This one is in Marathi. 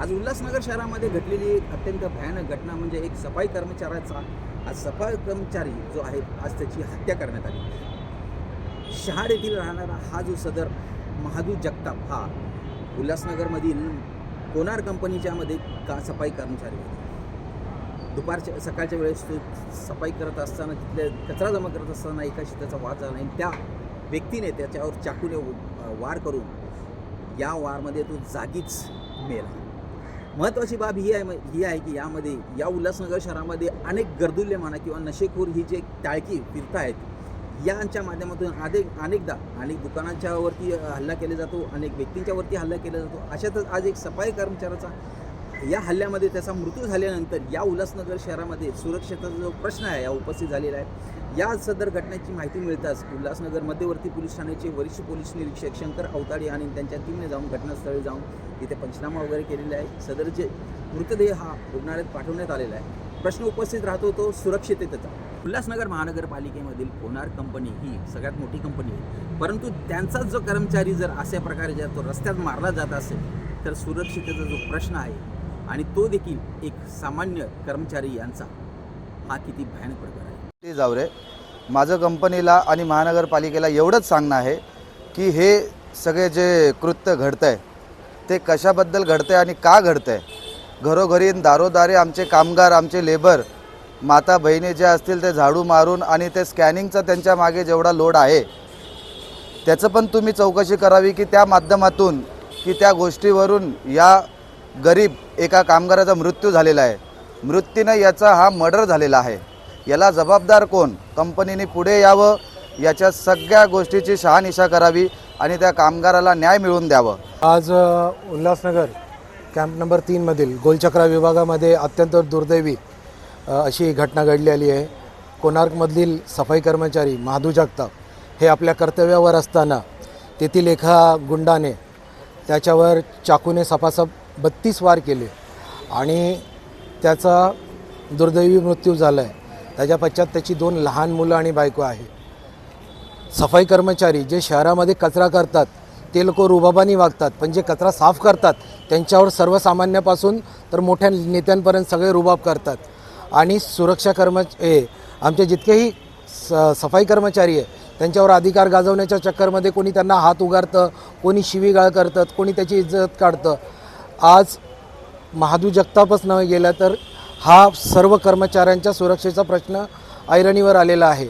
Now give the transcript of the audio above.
आज उल्हासनगर शहरामध्ये घडलेली एक अत्यंत भयानक घटना म्हणजे एक सफाई कर्मचाऱ्याचा आज सफाई कर्मचारी जो आहे आज त्याची हत्या करण्यात आली। शहाड येथील राहणारा हा जो सदर महादू जगताप हा उल्हासनगरमधील कोनार कंपनीच्या मध्ये सफाई कर्मचारी होता। दुपारच्या सकाळच्या वेळेस तो सफाई करत असताना तिथले कचरा जमा करत असताना एकाशी त्याचा वाद झाला आणि त्या व्यक्तीने त्याच्यावर चाकूने वार करून या वारमध्ये तो जागीच मेला। महत्त्वाची बाब ही आहे की यामध्ये या उल्हासनगर शहरामध्ये अनेक गर्दुल्य म्हणा किंवा नशेखोर ही जे टाळकी फिरत आहेत यांच्या माध्यमातून अनेक दुकानांच्या वरती हल्ला केला जातो, अनेक व्यक्तींच्या वरती हल्ला केला जातो। अशातच आज एक सफाई कर्मचाऱ्याचा या हल्ल्यामध्ये त्याचा मृत्यू झाल्यानंतर या उल्हासनगर शहरामध्ये सुरक्षेचा जो प्रश्न आहे या उपस्थित झालेला आहे। या सदर घटनेची माहिती मिळताच उल्हासनगर मध्यवर्ती पोलीस ठाण्याचे वरिष्ठ पोलीस निरीक्षक शंकर अवताडे आणि त्यांच्या टीमने जाऊन घटनास्थळी जाऊन तिथे पंचनामा वगैरे केलेला आहे। सदरचे मृतदेह हा रुग्णालयात पाठवण्यात आलेला आहे। प्रश्न उपस्थित राहतो तो सुरक्षिततेचा। उल्हासनगर महानगरपालिकेमधील कोनार कंपनी ही सगळ्यात मोठी कंपनी आहे, परंतु त्यांचाच जो कर्मचारी जर अशा प्रकारे जर तो रस्त्यात मारला जात असेल तर सुरक्षिततेचा जो प्रश्न आहे आणि तो देखील एक सामान्य कर्मचारी यांचा हा किती भयानक प्रकार आहे। जावरे, माझं कंपनीला आणि महानगरपालिकेला एवढंच सांगणं आहे की हे सगळे जे कृत्य घडतं आहे ते कशाबद्दल घडतं आहे आणि का घडतं आहे। घरोघरी दारोदारी आमचे कामगार, आमचे लेबर, माता बहिणी जे असतील ते झाडू मारून आणि ते स्कॅनिंगचा त्यांच्या मागे जेवढा लोड आहे त्याचं पण तुम्ही चौकशी करावी की त्या माध्यमातून की त्या गोष्टीवरून या गरीब एका कामगाराचा मृत्यू झालेला आहे। मृत्यूने याचा हा मर्डर झालेला आहे। याला जबाबदार कोण? कंपनीने पुढे यावं, याच्या सगळ्या गोष्टीची शहानिशा करावी आणि त्या कामगाराला न्याय मिळवून द्यावं। आज उल्हासनगर कॅम्प नंबर 3 मधील गोलचक्रा विभागामध्ये अत्यंत दुर्दैवी अशी घटना घडलेली आहे। कोणार्कमधील सफाई कर्मचारी महादू जगताप हे आपल्या कर्तव्यावर असताना तेथील एका गुंडाने त्याच्यावर चाकूने सपासप 32 वार केले आणि त्याचा दुर्दैवी मृत्यू झाला आहे। त्याच्या पश्चात त्याची 2 लहान मुलं आणि बायको आहे। सफाई कर्मचारी जे शहरामध्ये कचरा करतात ते लोक रुबाबाने वागतात, पण जे कचरा साफ करतात त्यांच्यावर सर्वसामान्यापासून तर मोठ्या नेत्यांपर्यंत सगळे रुबाब करतात। आणि सुरक्षा आमचे जितकेही सफाई कर्मचारी आहे त्यांच्यावर अधिकार गाजवण्याच्या चक्करमध्ये कोणी त्यांना हात उगारतं, कोणी शिवीगाळ करतात, कोणी त्याची इज्जत काढतं। आज महादू जगतापच न गेला तर हा सर्व कर्मचाऱ्यांच्या सुरक्षेचा प्रश्न ऐरणीवर आलेला आहे।